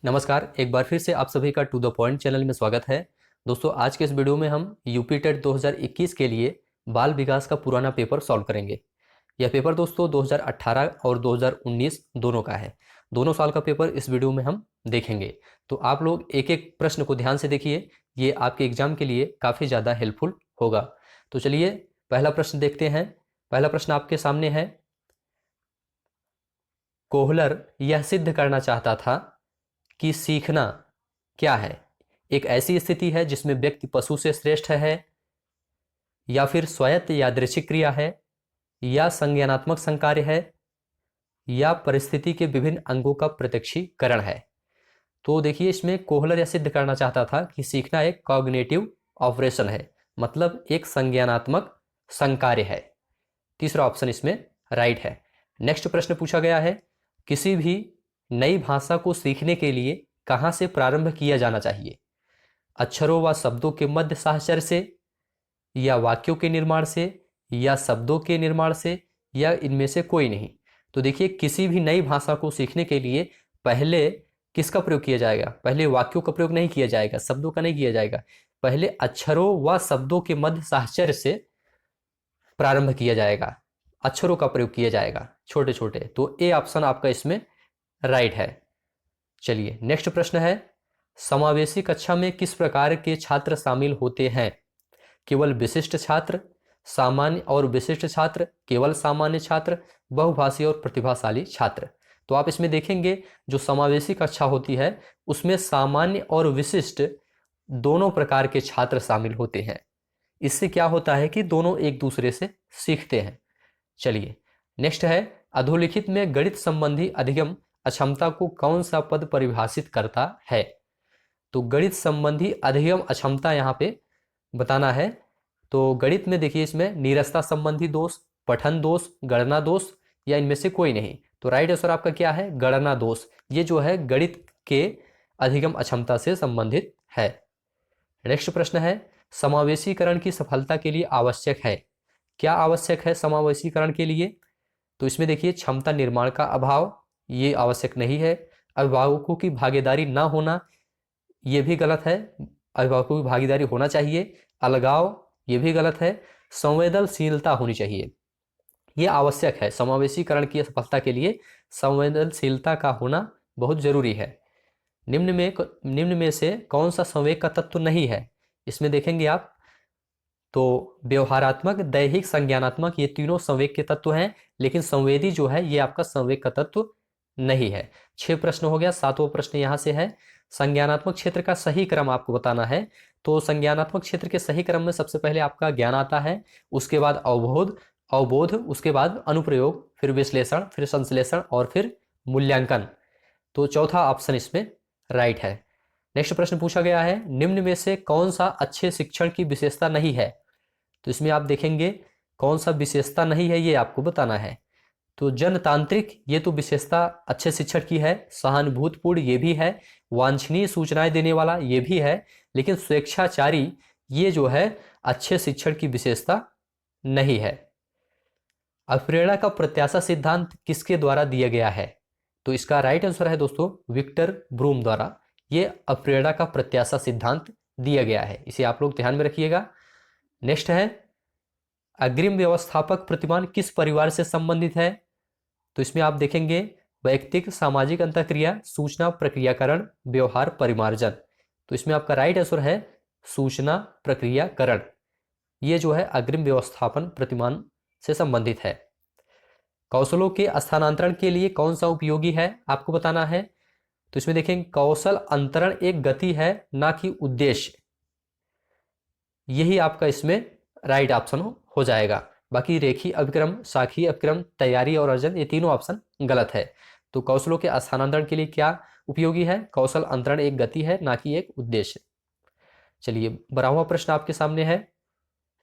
नमस्कार, एक बार फिर से आप सभी का टू द पॉइंट चैनल में स्वागत है। दोस्तों, आज के इस वीडियो में हम यूपी टेट 2021 के लिए बाल विकास का पुराना पेपर सॉल्व करेंगे। यह पेपर दोस्तों 2018 और 2019 दोनों का है। दोनों साल का पेपर इस वीडियो में हम देखेंगे। तो आप लोग एक एक प्रश्न को ध्यान से देखिए, ये आपके एग्जाम के लिए काफ़ी ज़्यादा हेल्पफुल होगा। तो चलिए पहला प्रश्न देखते हैं। पहला प्रश्न आपके सामने है। कोहलर यह सिद्ध करना चाहता था कि सीखना क्या है? एक ऐसी स्थिति है जिसमें व्यक्ति पशु से श्रेष्ठ है, या फिर स्वायत्त यादृच्छिक क्रिया है, या संज्ञानात्मक संकार्य है, या परिस्थिति के विभिन्न अंगों का प्रत्यक्षीकरण है। तो देखिए, इसमें कोहलर यह सिद्ध करना चाहता था कि सीखना एक कॉग्निटिव ऑपरेशन है, मतलब एक संज्ञानात्मक संकार्य है। तीसरा ऑप्शन इसमें राइट है। नेक्स्ट प्रश्न पूछा गया है, किसी भी नई भाषा को सीखने के लिए कहाँ से प्रारंभ किया जाना चाहिए? अक्षरों व शब्दों के मध्य साहचर्य से, या वाक्यों के निर्माण से, या शब्दों के निर्माण से, या इनमें से कोई नहीं। तो देखिए, किसी भी नई भाषा को सीखने के लिए पहले किसका प्रयोग किया जाएगा? पहले वाक्यों का प्रयोग नहीं किया जाएगा, शब्दों का नहीं किया जाएगा। पहले अक्षरों व शब्दों के मध्य साहचर्य से प्रारंभ किया जाएगा, अक्षरों का प्रयोग किया जाएगा छोटे छोटे। तो ए ऑप्शन आपका इसमें राइट है। चलिए नेक्स्ट प्रश्न है, समावेशी कक्षा में किस प्रकार के छात्र शामिल होते हैं? केवल विशिष्ट छात्र, सामान्य और विशिष्ट छात्र, केवल सामान्य छात्र, बहुभाषी और प्रतिभाशाली छात्र। तो आप इसमें देखेंगे जो समावेशी कक्षा होती है उसमें सामान्य और विशिष्ट दोनों प्रकार के छात्र शामिल होते हैं। इससे क्या होता है कि दोनों एक दूसरे से सीखते हैं। चलिए नेक्स्ट है, अधोलिखित में गणित संबंधी अधिगम अक्षमता को कौन सा पद परिभाषित करता है? तो गणित संबंधी अधिगम अक्षमता यहाँ पे बताना है। तो गणित में देखिए, इसमें नीरसता संबंधी दोष, पठन दोष, गणना दोष, या इनमें से कोई नहीं। तो राइट आंसर आपका क्या है? गणना दोष। ये जो है गणित के अधिगम अक्षमता से संबंधित है। नेक्स्ट प्रश्न है, समावेशीकरण की सफलता के लिए आवश्यक है? क्या आवश्यक है समावेशीकरण के लिए? तो इसमें देखिए, क्षमता निर्माण का अभाव, ये आवश्यक नहीं है। अभिभावकों की भागीदारी ना होना, ये भी गलत है। अभिभावकों की भागीदारी होना चाहिए। अलगाव, ये भी गलत है। संवेदनशीलता होनी चाहिए, ये आवश्यक है। समावेशीकरण की सफलता के लिए संवेदनशीलता का होना बहुत जरूरी है। निम्न में से कौन सा संवेग का तत्व नहीं है? इसमें देखेंगे आप तो व्यवहारात्मक, दैहिक, संज्ञानात्मक, ये तीनों संवेग के तत्व हैं, लेकिन संवेदी जो है ये आपका संवेग का तत्व नहीं है। 6 प्रश्न हो गया। 7वां प्रश्न यहाँ से है, संज्ञानात्मक क्षेत्र का सही क्रम आपको बताना है। तो संज्ञानात्मक क्षेत्र के सही क्रम में सबसे पहले आपका ज्ञान आता है, उसके बाद अवबोध, उसके बाद अनुप्रयोग, फिर विश्लेषण, फिर संश्लेषण और फिर मूल्यांकन। तो चौथा ऑप्शन इसमें राइट है। नेक्स्ट प्रश्न पूछा गया है, निम्न में से कौन सा अच्छे शिक्षण की विशेषता नहीं है? तो इसमें आप देखेंगे कौन सा विशेषता नहीं है, ये आपको बताना है। तो जनतांत्रिक, ये तो विशेषता अच्छे शिक्षण की है। सहानुभूतिपूर्ण, ये भी है। वांछनीय सूचनाएं देने वाला, ये भी है। लेकिन स्वेच्छाचारी, ये जो है अच्छे शिक्षण की विशेषता नहीं है। अप्रेरणा का प्रत्याशा सिद्धांत किसके द्वारा दिया गया है? तो इसका राइट आंसर है दोस्तों विक्टर ब्रूम द्वारा ये अप्रेरणा का प्रत्याशा सिद्धांत दिया गया है। इसे आप लोग ध्यान में रखिएगा। नेक्स्ट है, अग्रिम व्यवस्थापक प्रतिमान किस परिवार से संबंधित है? तो इसमें आप देखेंगे वैयक्तिक, सामाजिक अंतःक्रिया, सूचना प्रक्रियाकरण, व्यवहार परिमार्जन। तो इसमें आपका राइट आंसर है सूचना प्रक्रियाकरण। ये जो है अग्रिम व्यवस्थापन प्रतिमान से संबंधित है। कौशलों के स्थानांतरण के लिए कौन सा उपयोगी है आपको बताना है। तो इसमें देखेंगे कौशल अंतरण एक गति है, ना कि उद्देश्य। यही आपका इसमें राइट ऑप्शन हो जाएगा। बाकी रेखी अभिक्रम, शाखी अभिक्रम, तैयारी और अर्जन, ये तीनों ऑप्शन गलत है। तो कौशलों के स्थानांतरण के लिए क्या उपयोगी है? कौशल अंतरण एक गति है, ना कि एक उद्देश्य। चलिए 12वां प्रश्न आपके सामने है,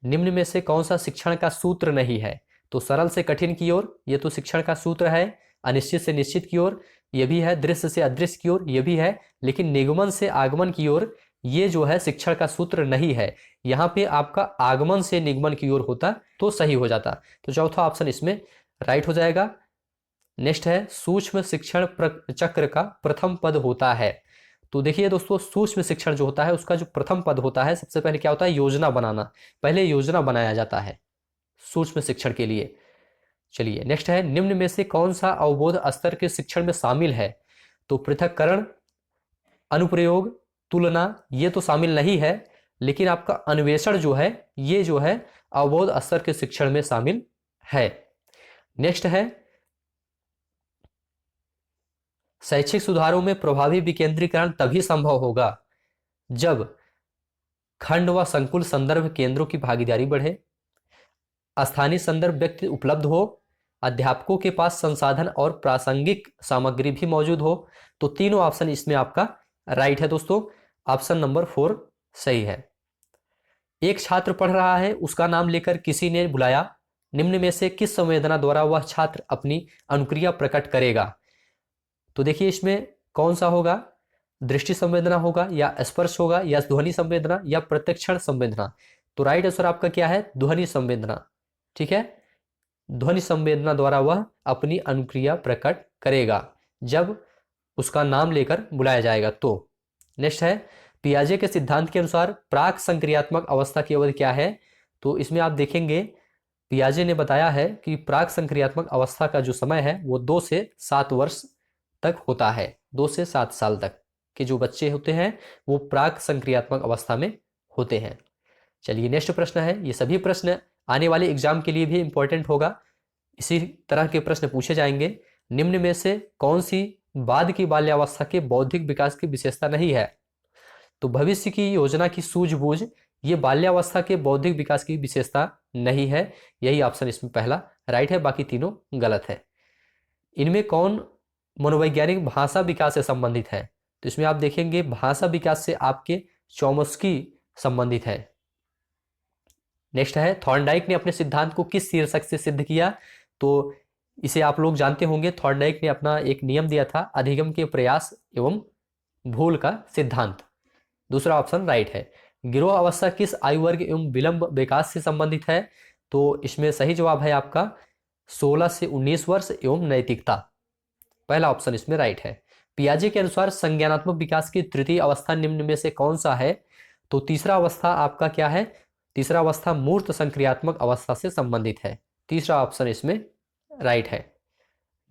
निम्न में से कौन सा शिक्षण का सूत्र नहीं है? तो सरल से कठिन की ओर, ये तो शिक्षण का सूत्र है। अनिश्चित से निश्चित की ओर, ये भी है। दृश्य से अदृश्य की ओर, ये भी है। लेकिन निगमन से आगमन की ओर, ये जो है शिक्षण का सूत्र नहीं है। यहाँ पे आपका आगमन से निगमन की ओर होता तो सही हो जाता। तो चौथा ऑप्शन इसमें राइट हो जाएगा। नेक्स्ट है, सूक्ष्म शिक्षण चक्र का प्रथम पद होता है। तो देखिए दोस्तों, सूक्ष्म शिक्षण जो होता है उसका जो प्रथम पद होता है, सबसे पहले क्या होता है, योजना बनाना। पहले योजना बनाया जाता है सूक्ष्म शिक्षण के लिए। चलिए नेक्स्ट है, निम्न में से कौन सा अवबोध स्तर के शिक्षण में शामिल है? तो पृथक्करण, अनुप्रयोग, तुलना, ये तो शामिल नहीं है, लेकिन आपका अन्वेषण जो है ये जो है अवबोध स्तर के शिक्षण में शामिल है। नेक्स्ट है, शैक्षिक सुधारों में प्रभावी विकेंद्रीकरण तभी संभव होगा जब खंड व संकुल संदर्भ केंद्रों की भागीदारी बढ़े, स्थानीय संदर्भ व्यक्ति उपलब्ध हो, अध्यापकों के पास संसाधन और प्रासंगिक सामग्री भी मौजूद हो। तो तीनों ऑप्शन इसमें आपका राइट है दोस्तों। ऑप्शन नंबर 4 सही है। एक छात्र पढ़ रहा है, उसका नाम लेकर किसी ने बुलाया, निम्न में से किस संवेदना द्वारा वह छात्र अपनी अनुक्रिया प्रकट करेगा? तो देखिए इसमें कौन सा होगा, दृष्टि संवेदना होगा या स्पर्श होगा या ध्वनि संवेदना या प्रत्यक्षण संवेदना? तो राइट आंसर आपका क्या है, ध्वनि संवेदना। ठीक है, ध्वनि संवेदना द्वारा वह अपनी अनुक्रिया प्रकट करेगा जब उसका नाम लेकर बुलाया जाएगा। तो नेक्स्ट है, पियाजे के सिद्धांत के अनुसार प्राक संक्रियात्मक अवस्था की अवधि क्या है? तो इसमें आप देखेंगे पियाजे ने बताया है कि प्राक संक्रियात्मक अवस्था का जो समय है वो 2 से 7 वर्ष तक होता है। 2 से 7 साल तक के जो बच्चे होते हैं वो प्राक संक्रियात्मक अवस्था में होते हैं। चलिए नेक्स्ट प्रश्न है, ये सभी प्रश्न आने वाले एग्जाम के लिए भी इंपॉर्टेंट होगा, इसी तरह के प्रश्न पूछे जाएंगे। निम्न में से कौन सी बाद की बाल्यावस्था के बौद्धिक विकास की विशेषता नहीं है? तो भविष्य की योजना की सूझबूझ ये बाल्यावस्था के बौद्धिक विकास की विशेषता नहीं है। यही ऑप्शन इसमें पहला राइट है, बाकी तीनों गलत है। इनमें कौन मनोवैज्ञानिक भाषा विकास से संबंधित है? तो इसमें आप देखेंगे भाषा विकास से आपके चॉम्स्की संबंधित है। नेक्स्ट है, थॉर्नडाइक ने अपने सिद्धांत को किस शीर्षक से सिद्ध किया? तो इसे आप लोग जानते होंगे, थॉर्नडाइक ने अपना एक नियम दिया था, अधिगम के प्रयास एवं भूल का सिद्धांत। दूसरा ऑप्शन राइट है। गिरोह अवस्था किस आयु वर्ग एवं विलंब विकास से संबंधित है? तो इसमें सही जवाब है आपका 16 से 19 वर्ष एवं नैतिकता। पहला ऑप्शन इसमें राइट है। पियाजे के अनुसार संज्ञानात्मक विकास की तृतीय अवस्था निम्न में से कौन सा है? तो तीसरा अवस्था आपका क्या है, तीसरा अवस्था मूर्त संक्रियात्मक अवस्था से संबंधित है। तीसरा ऑप्शन इसमें राइट है।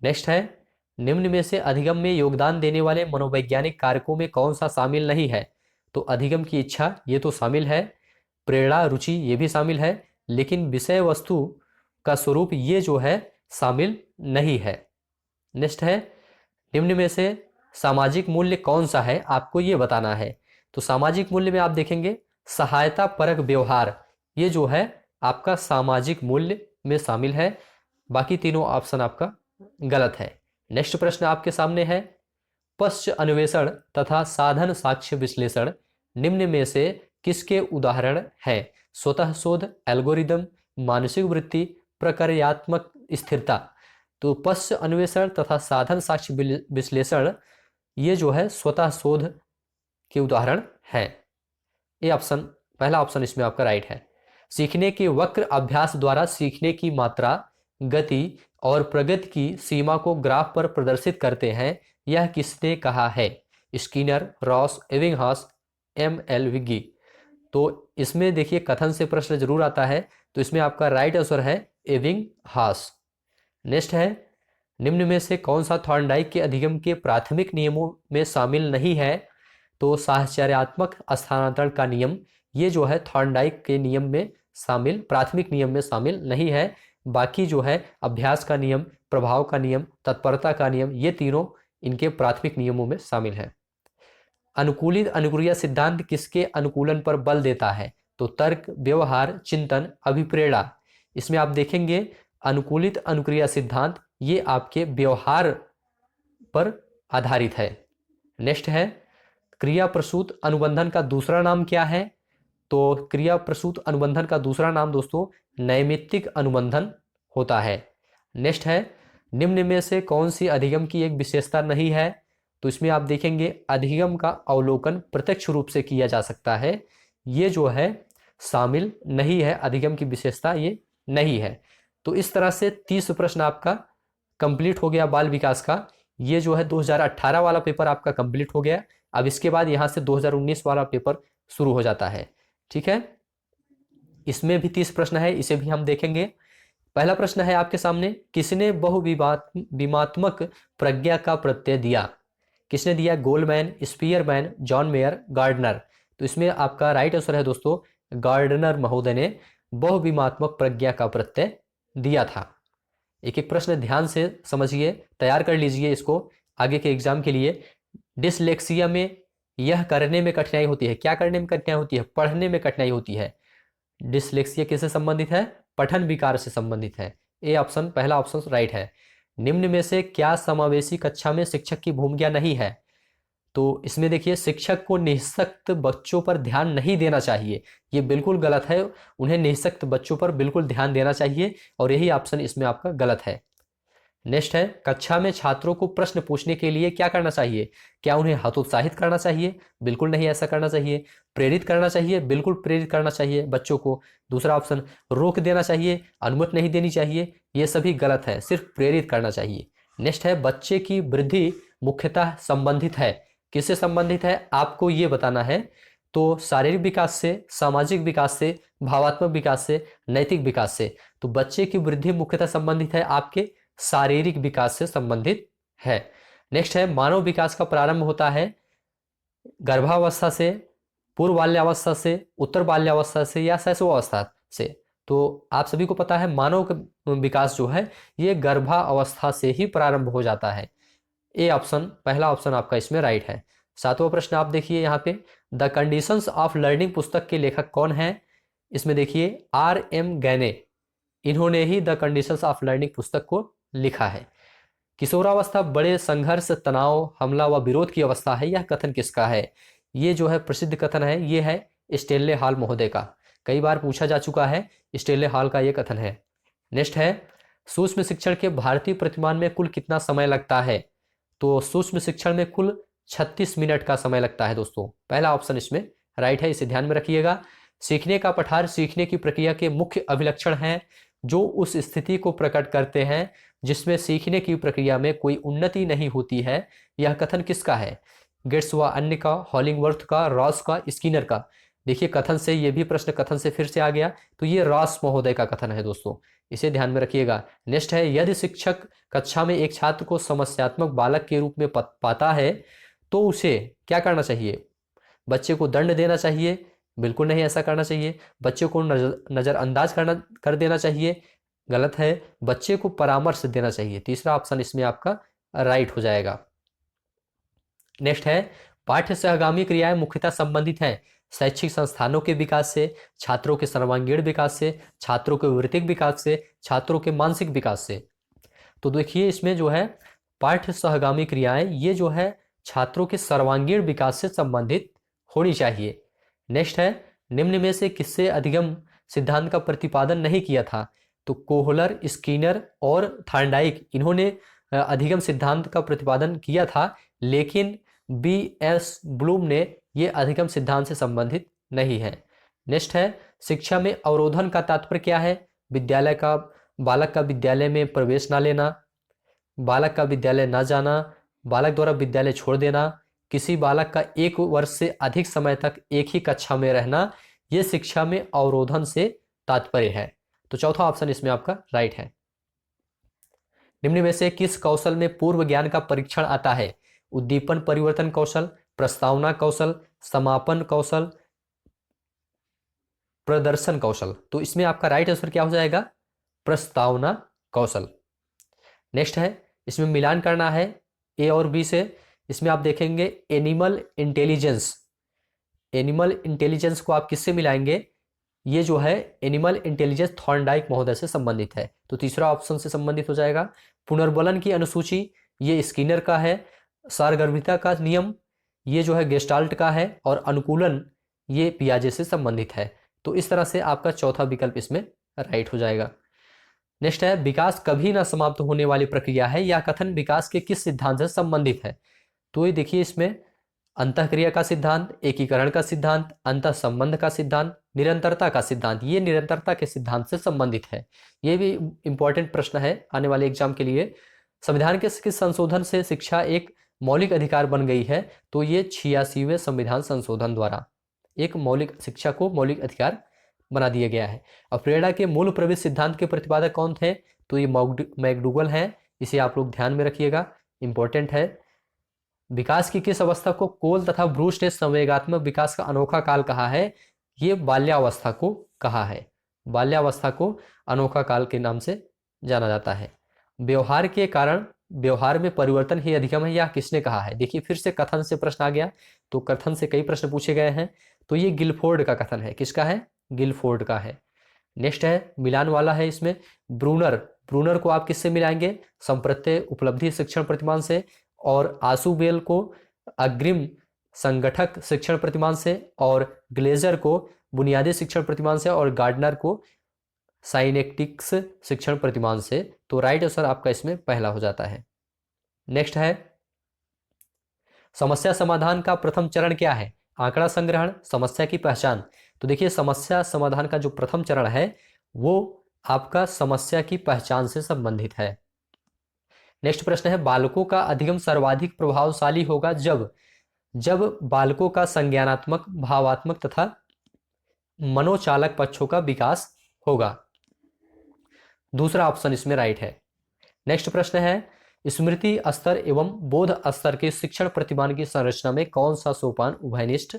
नेक्स्ट है, निम्न में से अधिगम में योगदान देने वाले मनोवैज्ञानिक कारकों में कौन सा शामिल नहीं है? तो अधिगम की इच्छा ये तो शामिल है, प्रेरणा रुचि ये भी शामिल है, लेकिन विषय वस्तु का स्वरूप ये जो है शामिल नहीं है। नेक्स्ट है, निम्न में से सामाजिक मूल्य कौन सा है, आपको ये बताना है। तो सामाजिक मूल्य में आप देखेंगे सहायता परक व्यवहार, ये जो है आपका सामाजिक मूल्य में शामिल है। बाकी तीनों ऑप्शन आपका गलत है। नेक्स्ट प्रश्न आपके सामने है, पश्च अन्वेषण तथा साधन साक्ष्य विश्लेषण निम्न में से किसके उदाहरण हैं? स्वतः शोध, एल्गोरिदम, मानसिक वृत्ति, प्रक्रियात्मक स्थिरता। तो पश्च अन्वेषण तथा साधन साक्ष्य विश्लेषण ये जो है स्वतः शोध के उदाहरण हैं। ये ऑप्शन, पहला ऑप्शन इसमें आपका राइट है। सीखने के वक्र अभ्यास द्वारा सीखने की मात्रा, गति और प्रगति की सीमा को ग्राफ पर प्रदर्शित करते हैं, यह किसने कहा है? Skinner, Ross, Ebbinghaus, M L. विगी। तो इसमें देखिए कथन से प्रश्न जरूर आता है, तो इसमें आपका राइट आंसर है एबिंगहॉस। नेक्स्ट है, निम्न में से कौन सा थॉर्नडाइक के अधिगम के प्राथमिक नियमों में शामिल नहीं है? तो साहचर्यात्मक स्थानांतरण का नियम ये जो है थॉर्नडाइक के नियम में शामिल, प्राथमिक नियम में शामिल नहीं है। बाकी जो है अभ्यास का नियम, प्रभाव का नियम, तत्परता का नियम, ये तीनों इनके प्राथमिक नियमों में शामिल है। अनुकूलित अनुक्रिया सिद्धांत किसके अनुकूलन पर बल देता है? तो तर्क, व्यवहार, चिंतन, अभिप्रेरणा। इसमें आप देखेंगे अनुकूलित अनुक्रिया सिद्धांत ये आपके व्यवहार पर आधारित है। नेक्स्ट है, क्रिया प्रसूत अनुबंधन का दूसरा नाम क्या है? तो क्रिया प्रसूत अनुबंधन का दूसरा नाम दोस्तों नैमित्तिक अनुबंधन होता है। नेक्स्ट है, निम्न में से कौन सी अधिगम की एक विशेषता नहीं है? तो इसमें आप देखेंगे अधिगम का अवलोकन प्रत्यक्ष रूप से किया जा सकता है, ये जो है शामिल नहीं है, अधिगम की विशेषता ये नहीं है। तो इस तरह से 30 प्रश्न आपका कंप्लीट हो गया बाल विकास का। ये जो है 2018 वाला पेपर आपका कंप्लीट हो गया। अब इसके बाद यहाँ से 2019 वाला पेपर शुरू हो जाता है। ठीक है, इसमें भी 30 प्रश्न है, इसे भी हम देखेंगे। पहला प्रश्न है आपके सामने, किसने बहुविमात्मक प्रज्ञा का प्रत्यय दिया? किसने दिया? Goldman, Spearman, John Mayer, Gardner. तो इसमें आपका राइट आंसर है दोस्तों, गार्डनर महोदय ने बहुविमात्मक प्रज्ञा का प्रत्यय दिया था। एक एक प्रश्न ध्यान से समझिए, तैयार कर लीजिए इसको आगे के एग्जाम के लिए। डिसलेक्सिया में यह करने में कठिनाई होती है। क्या करने में कठिनाई होती है? पढ़ने में कठिनाई होती है। डिसलेक्सिया किससे संबंधित है? पठन विकार से संबंधित है। ए ऑप्शन, पहला ऑप्शन राइट है। निम्न में से क्या समावेशी कक्षा में शिक्षक की भूमिका नहीं है? तो इसमें देखिए, शिक्षक को निःशक्त बच्चों पर ध्यान नहीं देना चाहिए, ये बिल्कुल गलत है। उन्हें निःशक्त बच्चों पर बिल्कुल ध्यान देना चाहिए, और यही ऑप्शन इसमें आपका गलत है। नेक्स्ट है, कक्षा में छात्रों को प्रश्न पूछने के लिए क्या करना चाहिए? क्या उन्हें हतोत्साहित करना चाहिए? बिल्कुल नहीं ऐसा करना चाहिए। प्रेरित करना चाहिए? बिल्कुल प्रेरित करना चाहिए बच्चों को। दूसरा ऑप्शन, रोक देना चाहिए, अनुमति नहीं देनी चाहिए, ये सभी गलत है, सिर्फ प्रेरित करना चाहिए। नेक्स्ट है, बच्चे की वृद्धि मुख्यतः संबंधित है। किससे संबंधित है आपको ये बताना है। तो शारीरिक विकास से, सामाजिक विकास से, भावात्मक विकास से, नैतिक विकास से। तो बच्चे की वृद्धि मुख्यतः संबंधित है आपके शारीरिक विकास से संबंधित है। नेक्स्ट है, मानव विकास का प्रारंभ होता है गर्भावस्था से, पूर्व बाल्यावस्था से, उत्तर बाल्यावस्था से, या शैशवावस्था से। तो आप सभी को पता है मानव विकास जो है ये गर्भावस्था से ही प्रारंभ हो जाता है। ए ऑप्शन, पहला ऑप्शन आपका इसमें राइट है। सातवां प्रश्न आप देखिए यहाँ पे, द कंडीशंस ऑफ लर्निंग पुस्तक के लेखक कौन है? इसमें देखिए R.M. गैने, इन्होंने ही द कंडीशंस ऑफ लर्निंग पुस्तक को लिखा है। किशोरावस्था बड़े संघर्ष, तनाव, हमला व विरोध की अवस्था है, यह कथन किसका है? ये जो है प्रसिद्ध कथन है, ये है स्टेनले हॉल महोदय का। कई बार पूछा जा चुका है, स्टेनले हॉल का ये कथन है। नेक्स्ट है, सूक्ष्म शिक्षण के भारतीय प्रतिमान में कुल कितना समय लगता है? तो सूक्ष्म शिक्षण में कुल 36 मिनट का समय लगता है दोस्तों। पहला ऑप्शन इसमें राइट है, इसे ध्यान में रखिएगा। सीखने का पठार सीखने की प्रक्रिया के मुख्य अभिलक्षण हैं जो उस स्थिति को प्रकट करते हैं जिसमें सीखने की प्रक्रिया में कोई उन्नति नहीं होती है। यह कथन किसका है? गेट्स व अन्य का, हॉलिंगवर्थ का, रॉस का, स्किनर का। देखिए कथन से, ये भी प्रश्न कथन से फिर से आ गया, तो ये रॉस महोदय का कथन है दोस्तों, इसे ध्यान में रखिएगा। नेक्स्ट है, यदि शिक्षक कक्षा में एक छात्र को समस्यात्मक बालक के रूप में पाता है तो उसे क्या करना चाहिए? बच्चे को दंड देना चाहिए? बिल्कुल नहीं ऐसा करना चाहिए। बच्चे को नजरअंदाज कर देना चाहिए? गलत है। बच्चे को परामर्श देना चाहिए। तीसरा ऑप्शन इसमें आपका राइट हो जाएगा। नेक्स्ट है, पाठ्य सहगामी क्रियाएं मुख्यतः संबंधित हैं शैक्षिक संस्थानों के विकास से, छात्रों के सर्वांगीण विकास से, छात्रों के वृत्तिक विकास से, छात्रों के मानसिक विकास से। तो देखिए इसमें जो है पाठ्य सहगामी क्रियाएं, ये जो है छात्रों के सर्वांगीण विकास से संबंधित होनी चाहिए। नेक्स्ट है, निम्न में से किससे अधिगम सिद्धांत का प्रतिपादन नहीं किया था? तो कोहलर, स्किनर और थॉर्नडाइक, इन्होंने अधिगम सिद्धांत का प्रतिपादन किया था, लेकिन B.S. ब्लूम ने ये अधिगम सिद्धांत से संबंधित नहीं है। नेक्स्ट है, शिक्षा में अवरोधन का तात्पर्य क्या है? बालक का विद्यालय में प्रवेश ना लेना, बालक का विद्यालय ना जाना, बालक द्वारा विद्यालय छोड़ देना, किसी बालक का 1 वर्ष से अधिक समय तक एक ही कक्षा में रहना, यह शिक्षा में अवरोधन से तात्पर्य है। तो चौथा ऑप्शन इसमें आपका राइट है। निम्न में से किस कौशल में पूर्व ज्ञान का परीक्षण आता है? उद्दीपन परिवर्तन कौशल, प्रस्तावना कौशल, समापन कौशल, प्रदर्शन कौशल। तो इसमें आपका राइट आंसर क्या हो जाएगा? प्रस्तावना कौशल। नेक्स्ट है, इसमें मिलान करना है ए और बी से। इसमें आप देखेंगे एनिमल इंटेलिजेंस, एनिमल इंटेलिजेंस को आप किससे मिलाएंगे? ये जो है एनिमल इंटेलिजेंस थॉर्नडाइक महोदय से संबंधित है, तो तीसरा ऑप्शन से संबंधित हो जाएगा। पुनर्बलन की अनुसूची, ये स्किनर का है। सारगर्भिता का नियम, ये जो है गेस्टाल्ट का है। और अनुकूलन, ये पियाजे से संबंधित है। तो इस तरह से आपका चौथा विकल्प इसमें राइट हो जाएगा। नेक्स्ट है, विकास कभी ना समाप्त होने वाली प्रक्रिया है, यह कथन विकास के किस सिद्धांत से संबंधित है? तो ये देखिए इसमें अंतःक्रिया का सिद्धांत, एकीकरण का सिद्धांत, अंतः संबंध का सिद्धांत, निरंतरता का सिद्धांत, ये निरंतरता के सिद्धांत से संबंधित है। ये भी इंपॉर्टेंट प्रश्न है आने वाले एग्जाम के लिए। संविधान के किस संशोधन से शिक्षा एक मौलिक अधिकार बन गई है? तो ये 86वें संविधान संशोधन द्वारा एक मौलिक शिक्षा को मौलिक अधिकार बना दिया गया है। अब प्रेरणा के मूल प्रवेश सिद्धांत के प्रतिपादक कौन थे? तो ये मैकडूगल हैं, इसे आप लोग ध्यान में रखिएगा, इंपॉर्टेंट है। विकास की किस अवस्था को कोल तथा ब्रूस ने संवेगात्मक विकास का अनोखा काल कहा है? ये बाल्यावस्था को कहा है, बाल्यावस्था को अनोखा काल के नाम से जाना जाता है। व्यवहार के कारण व्यवहार में परिवर्तन ही अधिगम है, यह किसने कहा है? देखिए फिर से कथन से प्रश्न आ गया, तो कथन से कई प्रश्न पूछे गए हैं, तो ये गिलफोर्ड का कथन है। किसका है? गिलफोर्ड का है। नेक्स्ट है मिलान वाला है, इसमें ब्रूनर, ब्रूनर को आप किससे मिलाएंगे? संप्रत्यय उपलब्धि शिक्षण प्रतिमान से, और आशुबेल को अग्रिम संगठक शिक्षण प्रतिमान से, और ग्लेजर को बुनियादी शिक्षण प्रतिमान से, और गार्डनर को साइनेटिक्स शिक्षण प्रतिमान से। तो राइट आंसर आपका इसमें पहला हो जाता है। नेक्स्ट है समस्या समाधान का प्रथम चरण क्या है? आंकड़ा संग्रहण, समस्या की पहचान। तो देखिए समस्या समाधान का जो प्रथम चरण है वो आपका समस्या की पहचान से संबंधित है। नेक्स्ट प्रश्न है बालकों का अधिगम सर्वाधिक प्रभावशाली होगा जब बालकों का संज्ञानात्मक, भावात्मक तथा मनोचालक पक्षों का विकास होगा। दूसरा ऑप्शन इसमें राइट है। नेक्स्ट प्रश्न है स्मृति स्तर एवं बोध स्तर के शिक्षण प्रतिमान की संरचना में कौन सा सोपान उभयनिष्ठ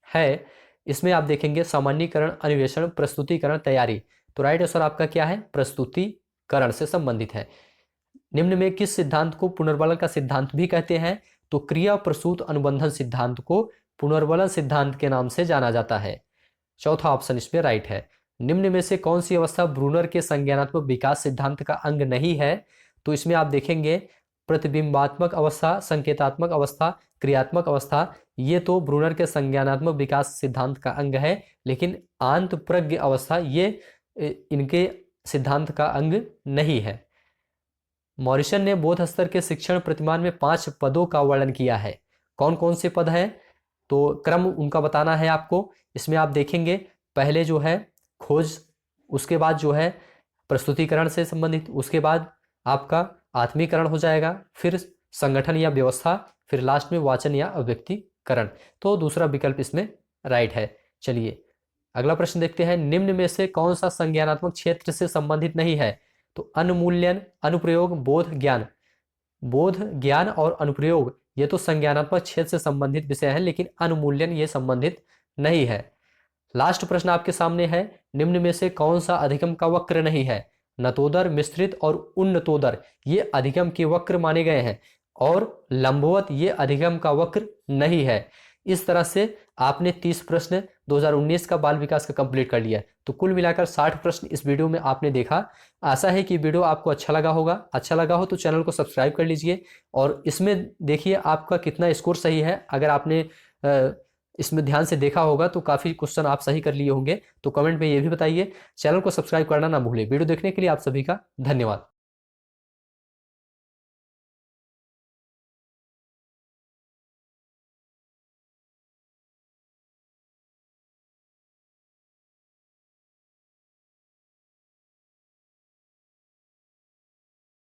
है? इसमें आप देखेंगे सामान्यीकरण, अन्वेषण, प्रस्तुतिकरण, तैयारी। तो राइट आंसर आपका क्या है? प्रस्तुतिकरण से संबंधित है। निम्न में किस सिद्धांत को पुनर्बलन का सिद्धांत भी कहते हैं? तो क्रिया प्रसूत अनुबंधन सिद्धांत को पुनर्बलन सिद्धांत के नाम से जाना जाता है। चौथा ऑप्शन इसमें राइट है। निम्न में से कौन सी अवस्था ब्रूनर के संज्ञानात्मक विकास सिद्धांत का अंग नहीं है? तो इसमें आप देखेंगे प्रतिबिंबात्मक अवस्था, संकेतात्मक अवस्था, क्रियात्मक अवस्था, ये तो ब्रूनर के संज्ञानात्मक विकास सिद्धांत का अंग है, लेकिन आंत प्रज्ञ अवस्था ये इनके सिद्धांत का अंग नहीं है। मॉरिसन ने बोध स्तर के शिक्षण प्रतिमान में 5 पदों का वर्णन किया है। कौन कौन से पद हैं? तो क्रम उनका बताना है आपको। इसमें आप देखेंगे पहले जो है खोज, उसके बाद जो है प्रस्तुतिकरण से संबंधित, उसके बाद आपका आत्मीकरण हो जाएगा, फिर संगठन या व्यवस्था, फिर लास्ट में वाचन या अभिव्यक्तिकरण। तो दूसरा विकल्प इसमें राइट है। चलिए अगला प्रश्न देखते हैं। निम्न में से कौन सा संज्ञानात्मक क्षेत्र से संबंधित नहीं है? तो अनुमूल्यन, अनुप्रयोग, बोध, ज्ञान। बोध, ज्ञान और अनुप्रयोग ये तो संज्ञानात्मक क्षेत्र से संबंधित विषय है, लेकिन अनुमूल्यन ये संबंधित नहीं है। लास्ट प्रश्न आपके सामने है निम्न में से कौन सा अधिगम का वक्र नहीं है? नतोदर, मिश्रित और उन्नतोदर ये अधिगम के वक्र माने गए हैं, और लंबवत ये अधिगम का वक्र नहीं है। इस तरह से आपने 30 प्रश्न 2019 का बाल विकास का कंप्लीट कर लिया। तो कुल मिलाकर 60 प्रश्न इस वीडियो में आपने देखा। आशा है कि वीडियो आपको अच्छा लगा होगा। अच्छा लगा हो तो चैनल को सब्सक्राइब कर लीजिए, और इसमें देखिए आपका कितना स्कोर सही है। अगर आपने इसमें ध्यान से देखा होगा तो काफ़ी क्वेश्चन आप सही कर लिए होंगे, तो कमेंट में ये भी बताइए। चैनल को सब्सक्राइब करना ना भूलें। वीडियो देखने के लिए आप सभी का धन्यवाद।